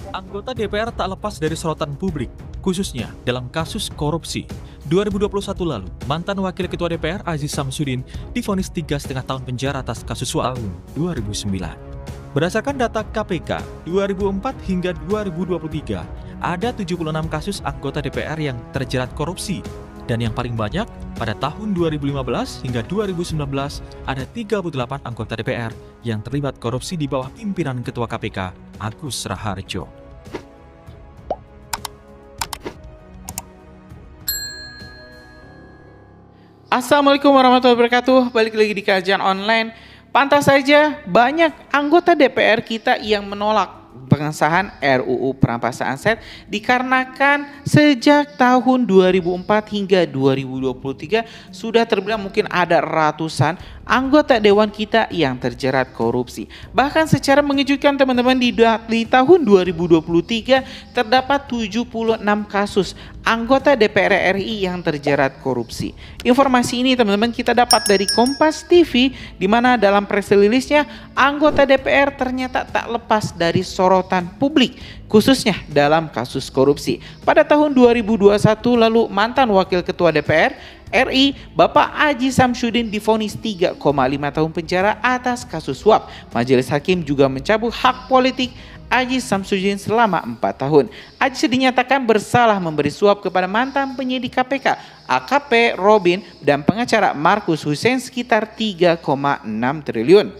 Anggota DPR tak lepas dari sorotan publik, khususnya dalam kasus korupsi. 2021 lalu, mantan Wakil Ketua DPR Aziz Samsudin divonis 3,5 tahun penjara atas kasus suap tahun 2009. Berdasarkan data KPK, 2004 hingga 2023, ada 76 kasus anggota DPR yang terjerat korupsi. Dan yang paling banyak, pada tahun 2015 hingga 2019, ada 38 anggota DPR yang terlibat korupsi di bawah pimpinan Ketua KPK, Agus Raharjo. Assalamualaikum warahmatullahi wabarakatuh. Balik lagi di kajian online. Pantas saja banyak anggota DPR kita yang menolak pengesahan RUU perampasan aset dikarenakan sejak tahun 2004 hingga 2023 sudah terbilang mungkin ada ratusan anggota dewan kita yang terjerat korupsi. Bahkan secara mengejutkan teman-teman, di tahun 2023 terdapat 76 kasus anggota DPR RI yang terjerat korupsi. Informasi ini teman-teman kita dapat dari Kompas TV, di mana dalam press release-nya anggota DPR ternyata tak lepas dari sorotan publik, khususnya dalam kasus korupsi. Pada tahun 2021 lalu, mantan Wakil Ketua DPR RI Bapak Aziz Samsudin divonis 3,5 tahun penjara atas kasus suap. Majelis Hakim juga mencabut hak politik Aziz Samsudin selama 4 tahun. Aziz dinyatakan bersalah memberi suap kepada mantan penyidik KPK AKP Robin dan pengacara Markus Hussein sekitar 3,6 triliun.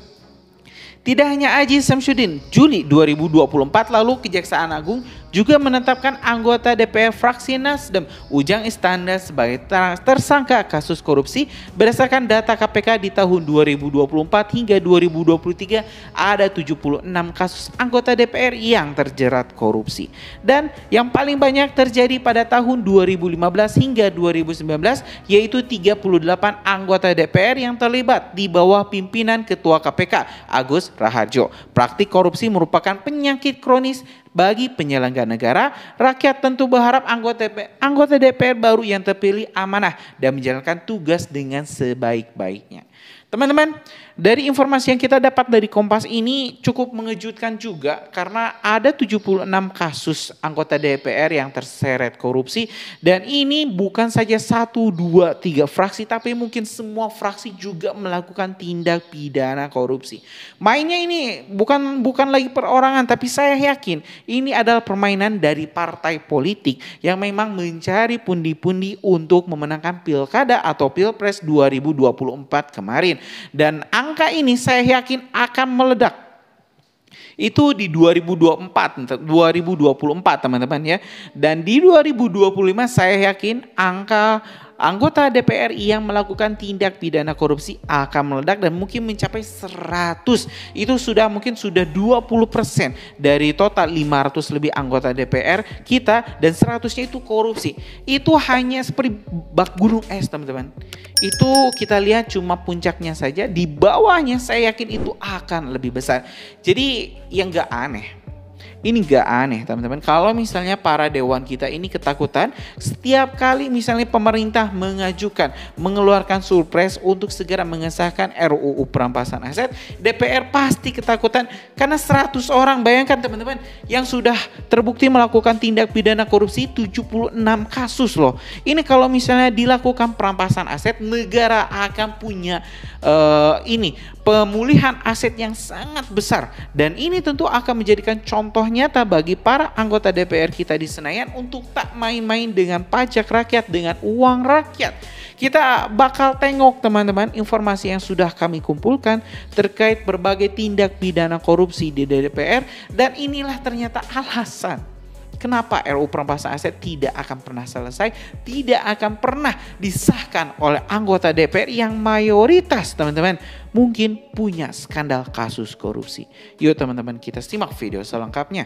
Tidak hanya Aziz Samsudin, Juli 2024 lalu Kejaksaan Agung juga menetapkan anggota DPR fraksi Nasdem Ujang Iskandar sebagai tersangka kasus korupsi. Berdasarkan data KPK di tahun 2024 hingga 2023 ada 76 kasus anggota DPR yang terjerat korupsi. Dan yang paling banyak terjadi pada tahun 2015 hingga 2019, yaitu 38 anggota DPR yang terlibat di bawah pimpinan Ketua KPK Agus Raharjo. Praktik korupsi merupakan penyakit kronis bagi penyelenggara negara. Rakyat tentu berharap anggota DPR baru yang terpilih amanah dan menjalankan tugas dengan sebaik-baiknya. Teman-teman, dari informasi yang kita dapat dari Kompas ini cukup mengejutkan juga, karena ada 76 kasus anggota DPR yang terseret korupsi, dan ini bukan saja 1, 2, 3 fraksi, tapi mungkin semua fraksi juga melakukan tindak pidana korupsi. Mainnya ini bukan lagi perorangan, tapi saya yakin ini adalah permainan dari partai politik yang memang mencari pundi-pundi untuk memenangkan pilkada atau pilpres 2024 kemarin. Dan angka ini saya yakin akan meledak. Itu di 2024 teman-teman ya. Dan di 2025 saya yakin angka anggota DPR yang melakukan tindak pidana korupsi akan meledak dan mungkin mencapai 100. Itu mungkin sudah 20% dari total 500 lebih anggota DPR kita, dan 100-nya itu korupsi. Itu hanya seperti bak gunung es teman-teman. Itu kita lihat cuma puncaknya saja, di bawahnya saya yakin itu akan lebih besar. Jadi yang gak aneh, ini gak aneh teman-teman, kalau misalnya para dewan kita ini ketakutan setiap kali misalnya pemerintah mengeluarkan surprise untuk segera mengesahkan RUU perampasan aset, DPR pasti ketakutan karena 100 orang, bayangkan teman-teman, yang sudah terbukti melakukan tindak pidana korupsi 76 kasus loh. Ini kalau misalnya dilakukan perampasan aset, negara akan punya pemulihan aset yang sangat besar, dan ini tentu akan menjadikan contoh nyata bagi para anggota DPR kita di Senayan untuk tak main-main dengan pajak rakyat, dengan uang rakyat. Kita bakal tengok teman-teman informasi yang sudah kami kumpulkan terkait berbagai tindak pidana korupsi di DPR, dan inilah ternyata alasan kenapa RUU perampasan aset tidak akan pernah selesai, tidak akan pernah disahkan oleh anggota DPR yang mayoritas teman-teman mungkin punya skandal kasus korupsi. Yuk teman-teman, kita simak video selengkapnya.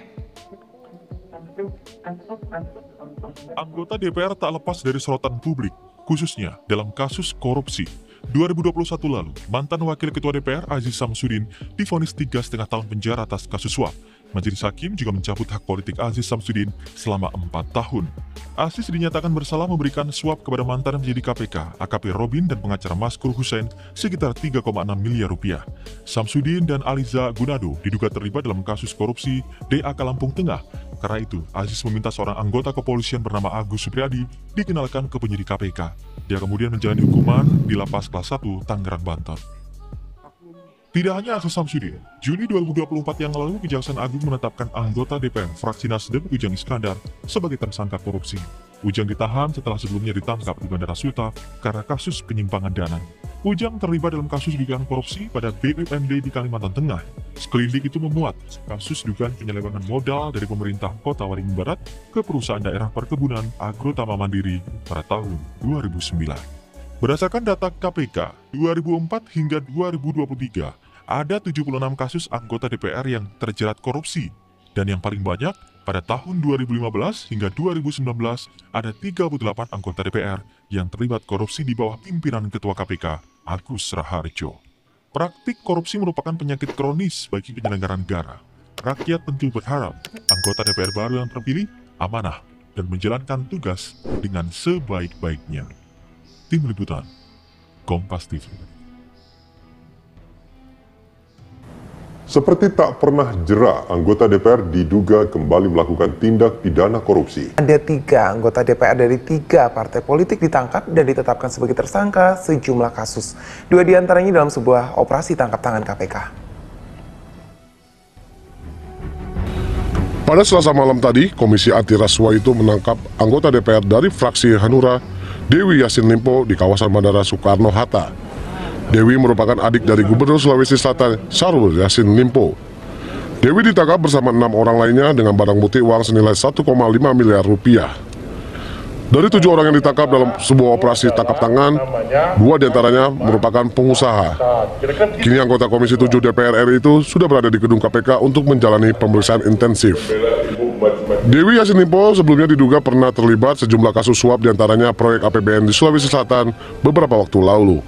Anggota DPR tak lepas dari sorotan publik, khususnya dalam kasus korupsi. 2021 lalu, mantan Wakil Ketua DPR Aziz Samsudin divonis 3,5 tahun penjara atas kasus suap. Majelis Hakim juga mencabut hak politik Aziz Samsudin selama 4 tahun. Aziz dinyatakan bersalah memberikan suap kepada mantan penyidik KPK, AKP Robin dan pengacara Maskur Hussein sekitar 3,6 miliar rupiah. Samsudin dan Aliza Gunado diduga terlibat dalam kasus korupsi DAK Lampung Tengah. Karena itu, Aziz meminta seorang anggota kepolisian bernama Agus Supriyadi dikenalkan ke penyidik KPK. Dia kemudian menjalani hukuman di Lapas Kelas 1 Tangerang, Banten. Tidak hanya Aziz Samsudin, Juni 2024 yang lalu Kejaksaan Agung menetapkan anggota DPR fraksi Nasdem Ujang Iskandar sebagai tersangka korupsi. Ujang ditahan setelah sebelumnya ditangkap di Bandara Suta karena kasus penyimpangan dana. Ujang terlibat dalam kasus dugaan korupsi pada BUMD di Kalimantan Tengah. Sekeliling itu memuat kasus dugaan penyelewengan modal dari pemerintah Kota Waringin Barat ke perusahaan daerah perkebunan Agrotama Mandiri pada tahun 2009. Berdasarkan data KPK, 2004 hingga 2023, ada 76 kasus anggota DPR yang terjerat korupsi. Dan yang paling banyak, pada tahun 2015 hingga 2019, ada 38 anggota DPR yang terlibat korupsi di bawah pimpinan Ketua KPK, Agus Raharjo. Praktik korupsi merupakan penyakit kronis bagi penyelenggara negara. Rakyat tentu berharap anggota DPR baru yang terpilih amanah dan menjalankan tugas dengan sebaik-baiknya. Tim Liputan, Kompas TV. Seperti tak pernah jera, anggota DPR diduga kembali melakukan tindak pidana korupsi. Ada 3 anggota DPR dari 3 partai politik ditangkap dan ditetapkan sebagai tersangka sejumlah kasus. 2 diantaranya dalam sebuah operasi tangkap tangan KPK. Pada Selasa malam tadi, Komisi Anti Rasuah itu menangkap anggota DPR dari fraksi Hanura, Dewi Yassin Limpo di kawasan Bandara Soekarno-Hatta. Dewi merupakan adik dari Gubernur Sulawesi Selatan, Syahrul Yassin Limpo. Dewi ditangkap bersama 6 orang lainnya dengan barang bukti uang senilai 1,5 miliar rupiah. Dari 7 orang yang ditangkap dalam sebuah operasi tangkap tangan, 2 diantaranya merupakan pengusaha. Kini anggota Komisi 7 DPR RI itu sudah berada di gedung KPK untuk menjalani pemeriksaan intensif. Dewi Yassin Limpo sebelumnya diduga pernah terlibat sejumlah kasus suap diantaranya proyek APBN di Sulawesi Selatan beberapa waktu lalu.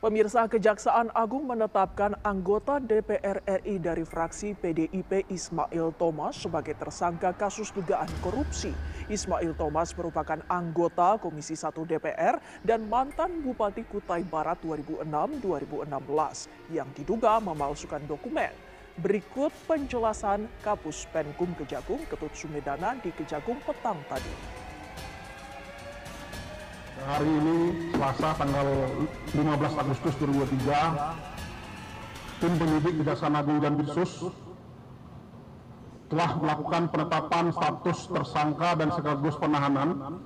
Pemirsa, Kejaksaan Agung menetapkan anggota DPR RI dari fraksi PDIP Ismail Thomas sebagai tersangka kasus dugaan korupsi. Ismail Thomas merupakan anggota Komisi 1 DPR dan mantan Bupati Kutai Barat 2006-2016 yang diduga memalsukan dokumen. Berikut penjelasan Kapus Penkum Kejagung Ketut Sumedana di Kejagung petang tadi. Hari ini, Selasa tanggal 15 Agustus 2023, tim penyidik Kejaksaan Agung Jampitsus telah melakukan penetapan status tersangka dan sekaligus penahanan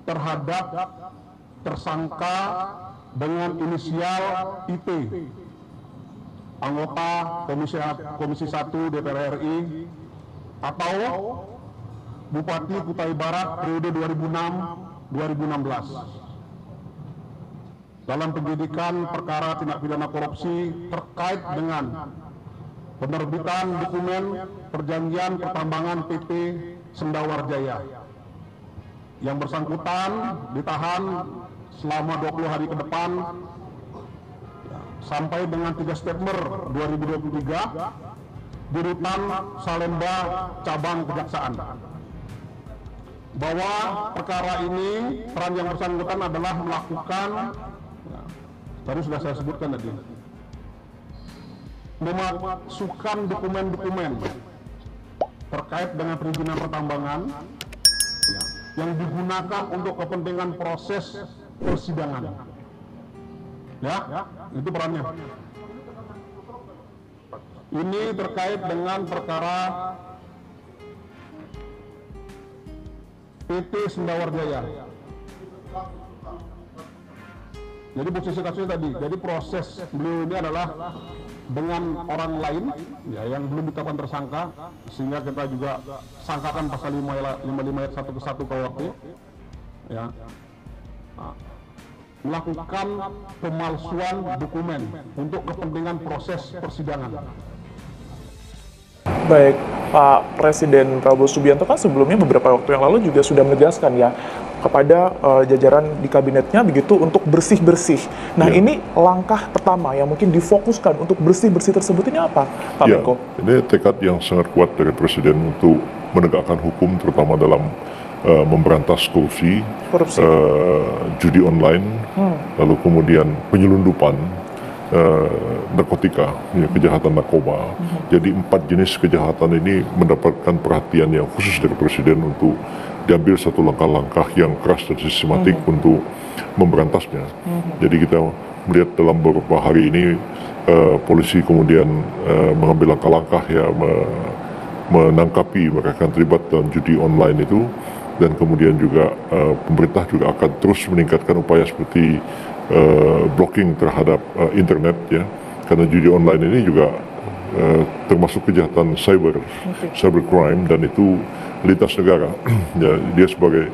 terhadap tersangka dengan inisial IP, anggota Komisi 1 DPR RI atau Bupati Kutai Barat periode 2006-2016 dalam penyidikan perkara tindak pidana korupsi terkait dengan penerbitan dokumen perjanjian pertambangan PT Sendawar Jaya. Yang bersangkutan ditahan selama 20 hari ke depan sampai dengan 3 September 2023 di Rutan Salemba Cabang Kejaksaan. Bahwa perkara ini peran yang bersangkutan adalah melakukan, tadi sudah saya sebutkan tadi, memasukkan dokumen-dokumen terkait dengan perizinan pertambangan yang digunakan untuk kepentingan proses persidangan. Ya, itu perannya. Ini terkait dengan perkara PT Sendawar Jaya. Jadi posisi kasusnya tadi, jadi proses beliau ini adalah dengan orang lain ya, yang belum ditetapkan tersangka, sehingga kita juga sangkakan pasal 55 ayat 1 ke 1 KUHP ya. Nah, melakukan pemalsuan dokumen untuk kepentingan proses persidangan. Baik, Pak Presiden Prabowo Subianto kan sebelumnya beberapa waktu yang lalu juga sudah menegaskan ya kepada jajaran di kabinetnya begitu untuk bersih-bersih. Nah, ini langkah pertama yang mungkin difokuskan untuk bersih-bersih tersebut ini apa, Pak Menko? Ini tekad yang sangat kuat dari Presiden untuk menegakkan hukum, terutama dalam memberantas korupsi. Judi online, lalu kemudian penyelundupan, narkotika, kejahatan narkoba. Jadi 4 jenis kejahatan ini mendapatkan perhatian yang khusus dari Presiden untuk diambil satu langkah-langkah yang keras dan sistematik untuk memberantasnya. Jadi kita melihat dalam beberapa hari ini polisi kemudian mengambil langkah-langkah ya menangkapi mereka yang terlibat dalam judi online itu, dan kemudian juga pemerintah juga akan terus meningkatkan upaya seperti blocking terhadap internet ya, karena judi online ini juga termasuk kejahatan cybercrime, dan itu lintas negara. Ya, dia sebagai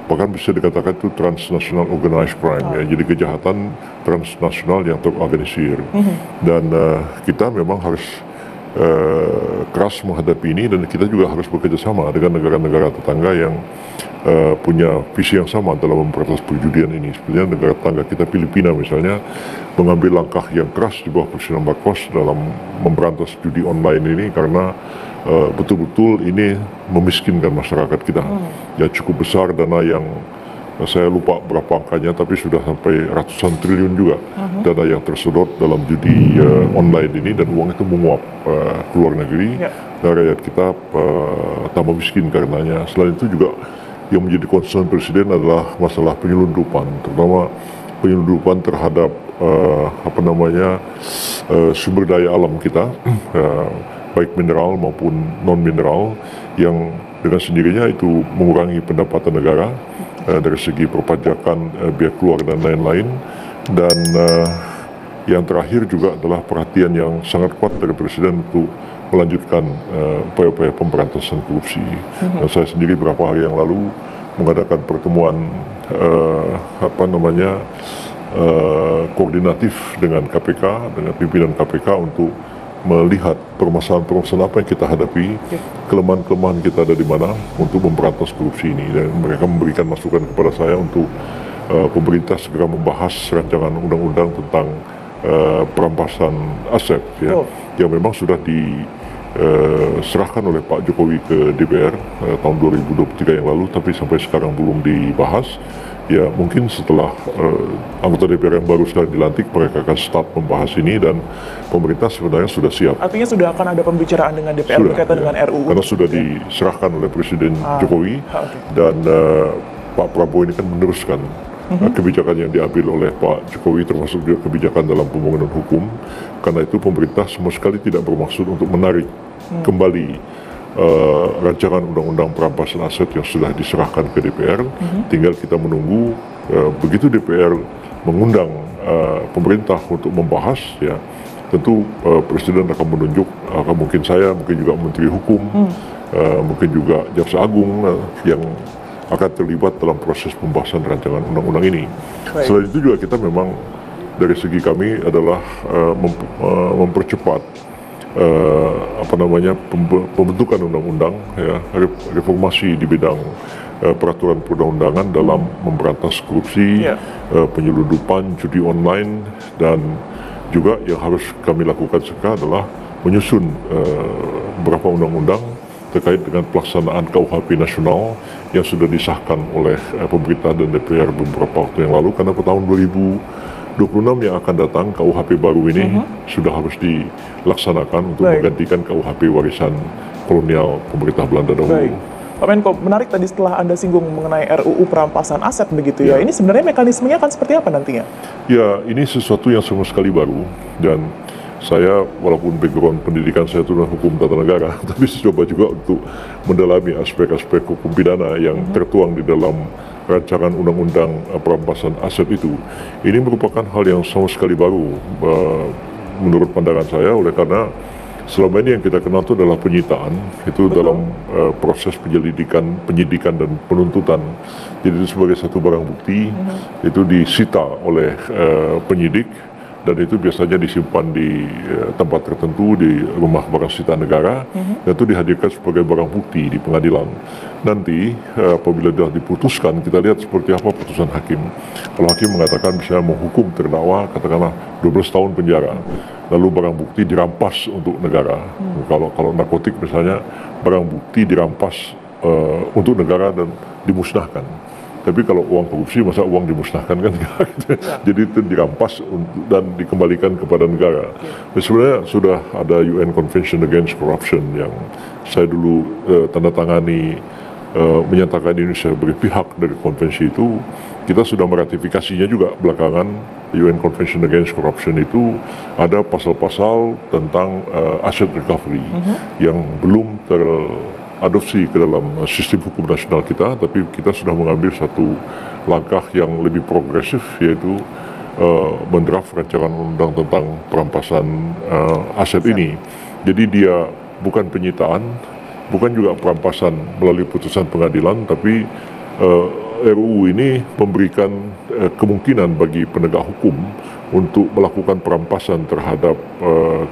bahkan bisa dikatakan itu transnational organized crime ya, jadi kejahatan transnasional yang terorganisir. Dan kita memang harus keras menghadapi ini, dan kita juga harus bekerja sama dengan negara-negara tetangga yang punya visi yang sama dalam memberantas perjudian ini. Sebenarnya negara tetangga kita Filipina misalnya mengambil langkah yang keras di bawah Presiden Marcos dalam memberantas judi online ini, karena betul-betul ini memiskinkan masyarakat kita. Ya, cukup besar dana yang saya lupa berapa angkanya, tapi sudah sampai ratusan triliun juga dana yang tersedot dalam judi online ini, dan uang itu menguap ke luar negeri, dan rakyat kita tambah miskin karenanya. Selain itu juga yang menjadi concern Presiden adalah masalah penyelundupan, terutama penyelundupan terhadap sumber daya alam kita, baik mineral maupun non mineral, yang dengan sendirinya itu mengurangi pendapatan negara dari segi perpajakan, biaya keluar dan lain-lain. Dan yang terakhir juga adalah perhatian yang sangat kuat dari Presiden untuk melanjutkan upaya-upaya pemberantasan korupsi. Dan saya sendiri beberapa hari yang lalu mengadakan pertemuan koordinatif dengan KPK, dengan pimpinan KPK untuk melihat permasalahan-permasalahan apa yang kita hadapi, kelemahan-kelemahan kita ada di mana untuk memberantas korupsi ini. Dan mereka memberikan masukan kepada saya untuk pemerintah segera membahas rancangan undang-undang tentang perampasan aset ya, yang memang sudah diserahkan oleh Pak Jokowi ke DPR tahun 2023 yang lalu, tapi sampai sekarang belum dibahas. Ya, mungkin setelah anggota DPR yang baru sekali dilantik, mereka akan start membahas ini, dan pemerintah sebenarnya sudah siap. Artinya sudah akan ada pembicaraan dengan DPR berkaitan dengan RUU? Karena sudah diserahkan oleh Presiden Jokowi, dan Pak Prabowo ini kan meneruskan kebijakan yang diambil oleh Pak Jokowi, termasuk juga kebijakan dalam pembangunan hukum. Karena itu pemerintah sama sekali tidak bermaksud untuk menarik kembali rancangan undang-undang perampasan aset yang sudah diserahkan ke DPR. Tinggal kita menunggu begitu DPR mengundang pemerintah untuk membahas ya, tentu Presiden akan menunjuk, mungkin saya, mungkin juga Menteri Hukum, mungkin juga Jaksa Agung yang akan terlibat dalam proses pembahasan rancangan undang-undang ini. Selain itu juga kita memang dari segi kami adalah mempercepat pembentukan undang-undang ya, reformasi di bidang peraturan perundang-undangan dalam memberantas korupsi, penyelundupan, judi online, dan juga yang harus kami lakukan sekarang adalah menyusun beberapa undang-undang terkait dengan pelaksanaan KUHP nasional yang sudah disahkan oleh pemerintah dan DPR beberapa waktu yang lalu, karena pada tahun 2026 yang akan datang KUHP baru ini sudah harus dilaksanakan untuk menggantikan KUHP warisan kolonial pemerintah Belanda dahulu. Pak Menko, menarik tadi setelah Anda singgung mengenai RUU perampasan aset begitu ya. Ini sebenarnya mekanismenya akan seperti apa nantinya? Ya, ini sesuatu yang sama sekali baru, dan saya walaupun background pendidikan saya itu hukum tata negara, tapi saya coba juga untuk mendalami aspek-aspek hukum pidana yang tertuang di dalam rancangan undang-undang perampasan aset itu. Ini merupakan hal yang sama sekali baru menurut pandangan saya, oleh karena selama ini yang kita kenal itu adalah penyitaan, itu dalam proses penyidikan dan penuntutan. Jadi itu sebagai satu barang bukti, itu disita oleh penyidik, dan itu biasanya disimpan di tempat tertentu di rumah barang sita negara, dan itu dihadirkan sebagai barang bukti di pengadilan. Nanti apabila sudah diputuskan, kita lihat seperti apa putusan hakim. Kalau hakim mengatakan misalnya menghukum terdakwa katakanlah 12 tahun penjara, lalu barang bukti dirampas untuk negara. Kalau narkotik misalnya, barang bukti dirampas untuk negara dan dimusnahkan. Tapi kalau uang korupsi, masa uang dimusnahkan kan? Jadi itu dirampas dan dikembalikan kepada negara. Sebenarnya sudah ada UN Convention Against Corruption yang saya dulu tanda tangani, menyatakan Indonesia sebagai pihak dari konvensi itu. Kita sudah meratifikasinya juga belakangan. UN Convention Against Corruption itu ada pasal-pasal tentang asset recovery yang belum adopsi ke dalam sistem hukum nasional kita, tapi kita sudah mengambil satu langkah yang lebih progresif, yaitu mendraft rancangan undang tentang perampasan aset ini. Jadi dia bukan penyitaan, bukan juga perampasan melalui putusan pengadilan, tapi RUU ini memberikan kemungkinan bagi penegak hukum untuk melakukan perampasan terhadap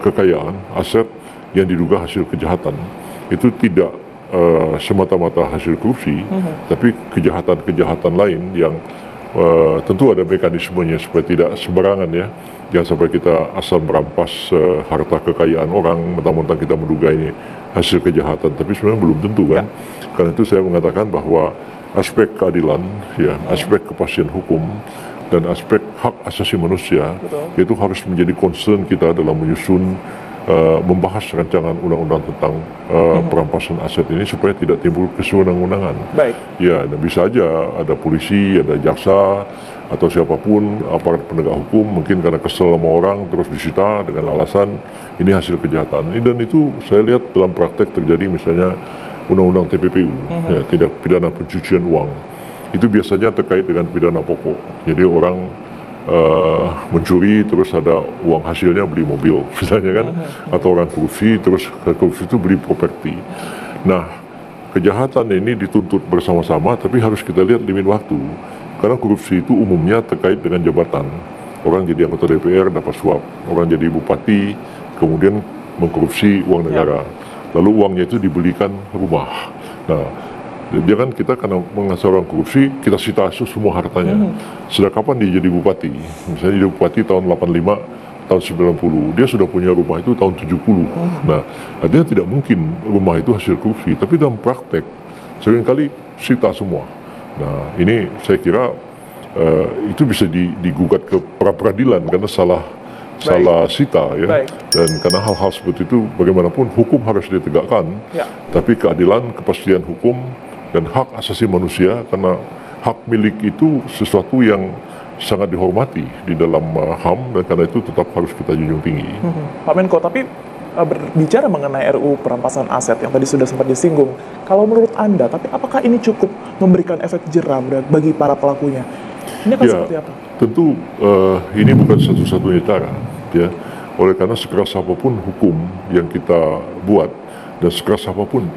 kekayaan aset yang diduga hasil kejahatan. Itu tidak semata-mata hasil korupsi, tapi kejahatan-kejahatan lain yang tentu ada mekanismenya supaya tidak sembarangan ya. Jangan sampai kita asal merampas harta kekayaan orang, mentang-mentang kita menduga ini hasil kejahatan, tapi sebenarnya belum tentu kan. Karena itu saya mengatakan bahwa aspek keadilan, ya, aspek kepastian hukum, dan aspek hak asasi manusia itu harus menjadi concern kita dalam menyusun membahas rancangan undang-undang tentang perampasan aset ini supaya tidak timbul kesewenang-wenangan. Baik. Ya, dan bisa aja ada polisi, ada jaksa, atau siapapun aparat penegak hukum mungkin karena kesel sama orang terus disita dengan alasan ini hasil kejahatan. Dan itu saya lihat dalam praktek terjadi misalnya undang-undang TPPU, ya, tindak pidana pencucian uang. Itu biasanya terkait dengan pidana pokok. Jadi orang mencuri terus ada uang hasilnya beli mobil misalnya kan, atau orang korupsi terus korupsi itu beli properti. Nah, kejahatan ini dituntut bersama-sama, tapi harus kita lihat limit waktu, karena korupsi itu umumnya terkait dengan jabatan. Orang jadi anggota DPR dapat suap, orang jadi bupati kemudian mengkorupsi uang negara, lalu uangnya itu dibelikan rumah. Nah, jangan kita karena mengasah orang korupsi, kita sita semua hartanya. Sejak kapan dia jadi bupati? Misalnya jadi bupati tahun 85, tahun 90, dia sudah punya rumah itu tahun 70. Nah, artinya tidak mungkin rumah itu hasil korupsi, tapi dalam praktek seringkali sita semua. Nah, ini saya kira itu bisa digugat ke pra-peradilan karena salah sita ya. Dan karena hal-hal seperti itu bagaimanapun hukum harus ditegakkan, tapi keadilan, kepastian hukum, dan hak asasi manusia, karena hak milik itu sesuatu yang sangat dihormati di dalam HAM, dan karena itu tetap harus kita junjung tinggi. Pak Menko, tapi berbicara mengenai RUU perampasan aset yang tadi sudah sempat disinggung, kalau menurut Anda, tapi apakah ini cukup memberikan efek jerah bagi para pelakunya? Ini akan seperti apa? Tentu ini bukan satu-satunya cara, ya. Oleh karena sekeras apapun hukum yang kita buat, dan sekeras apapun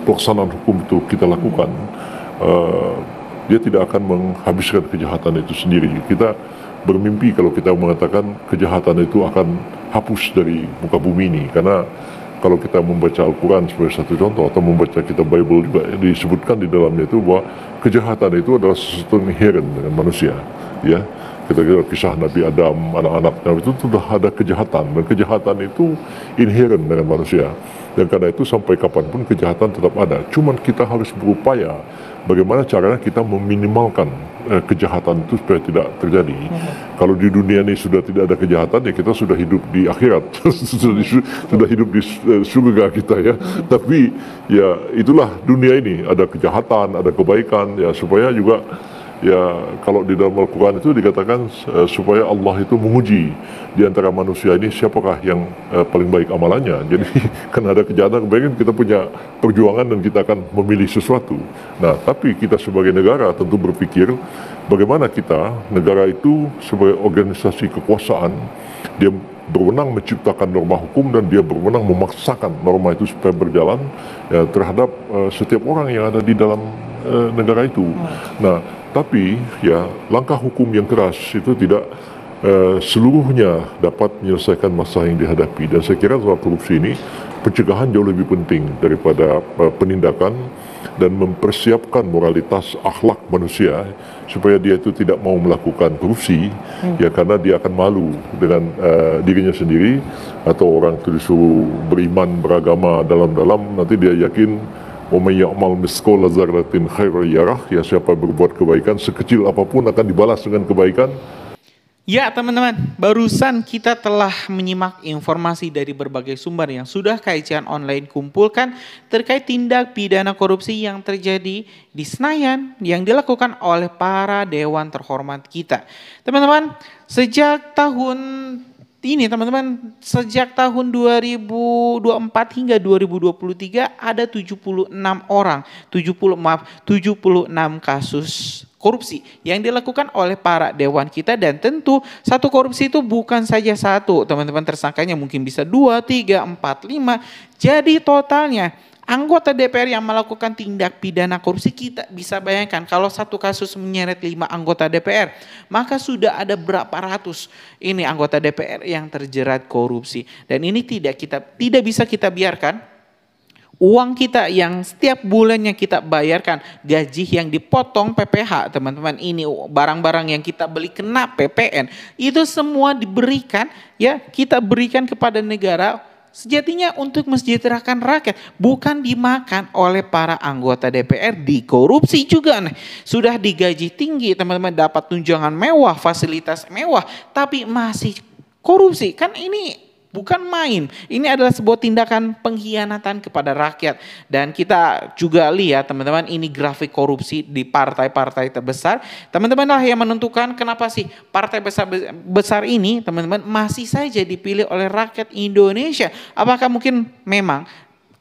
pelaksanaan hukum itu kita lakukan, dia tidak akan menghabiskan kejahatan itu sendiri. Kita bermimpi kalau kita mengatakan kejahatan itu akan hapus dari muka bumi ini, karena kalau kita membaca Al-Quran sebagai satu contoh, atau membaca kitab Bible juga, disebutkan di dalamnya itu bahwa kejahatan itu adalah sesuatu yang inherent dengan manusia, ya. Kita kira kisah Nabi Adam, anak-anaknya itu sudah ada kejahatan, dan kejahatan itu inherent dengan manusia. Dan karena itu sampai kapanpun kejahatan tetap ada. Cuman kita harus berupaya bagaimana caranya kita meminimalkan kejahatan itu supaya tidak terjadi. Kalau di dunia ini sudah tidak ada kejahatan, ya kita sudah hidup di akhirat, sudah hidup di surga kita ya. Tapi ya itulah dunia ini, ada kejahatan, ada kebaikan, ya supaya juga ya kalau di dalam Al-Quran itu dikatakan supaya Allah itu menguji di antara manusia ini siapakah yang paling baik amalannya. Jadi karena ada kejahatan kebaikan, kita punya perjuangan dan kita akan memilih sesuatu. Nah, tapi kita sebagai negara tentu berpikir bagaimana kita, negara itu sebagai organisasi kekuasaan, dia berwenang menciptakan norma hukum dan dia berwenang memaksakan norma itu supaya berjalan ya, terhadap setiap orang yang ada di dalam negara itu. Nah, tapi ya langkah hukum yang keras itu tidak seluruhnya dapat menyelesaikan masalah yang dihadapi. Dan saya kira soal korupsi ini, pencegahan jauh lebih penting daripada penindakan, dan mempersiapkan moralitas akhlak manusia supaya dia itu tidak mau melakukan korupsi, ya karena dia akan malu dengan dirinya sendiri, atau orang itu disuruh beriman beragama dalam-dalam, nanti dia yakin وَمَنْ يَعْمَلْ مِثْقَالَ ذَرَّةٍ خَيْرًا يَرَهُ, ya siapa berbuat kebaikan sekecil apapun akan dibalas dengan kebaikan. Ya teman-teman, barusan kita telah menyimak informasi dari berbagai sumber yang sudah kajian online kumpulkan terkait tindak pidana korupsi yang terjadi di Senayan yang dilakukan oleh para dewan terhormat kita. Teman-teman, sejak tahun 2024 hingga 2023 ada 76 kasus korupsi yang dilakukan oleh para dewan kita, dan tentu satu korupsi itu bukan saja satu, teman-teman, tersangkanya mungkin bisa 2, 3, 4, 5. Jadi totalnya anggota DPR yang melakukan tindak pidana korupsi, kita bisa bayangkan kalau satu kasus menyeret 5 anggota DPR, maka sudah ada berapa ratus ini anggota DPR yang terjerat korupsi. Dan ini tidak bisa kita biarkan uang kita yang setiap bulannya kita bayarkan, gaji yang dipotong PPH, teman-teman, ini barang-barang yang kita beli kena PPN, itu semua diberikan, ya, kita berikan kepada negara sejatinya untuk mensejahterakan rakyat, bukan dimakan oleh para anggota DPR. Dikorupsi juga nih. Sudah digaji tinggi, teman-teman, dapat tunjangan mewah, fasilitas mewah, tapi masih korupsi. Kan ini bukan main. Ini adalah sebuah tindakan pengkhianatan kepada rakyat. Dan kita juga lihat, teman-teman, ini grafik korupsi di partai-partai terbesar. Teman-teman lah yang menentukan kenapa sih partai besar ini, teman-teman, masih saja dipilih oleh rakyat Indonesia. Apakah mungkin memang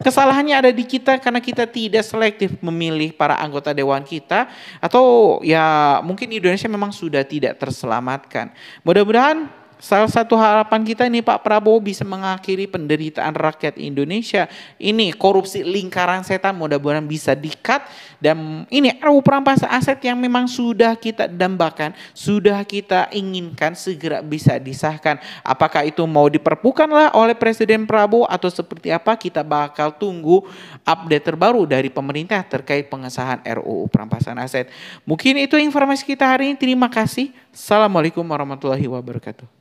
kesalahannya ada di kita karena kita tidak selektif memilih para anggota dewan kita, atau ya mungkin Indonesia memang sudah tidak terselamatkan. Mudah-mudahan salah satu harapan kita nih Pak Prabowo bisa mengakhiri penderitaan rakyat Indonesia. Ini korupsi lingkaran setan mudah-mudahan bisa di-cut. Dan ini RUU perampasan aset yang memang sudah kita dambakan, sudah kita inginkan segera bisa disahkan. Apakah itu mau diperpukan lah oleh Presiden Prabowo atau seperti apa, kita bakal tunggu update terbaru dari pemerintah terkait pengesahan RUU perampasan aset. Mungkin itu informasi kita hari ini. Terima kasih. Assalamualaikum warahmatullahi wabarakatuh.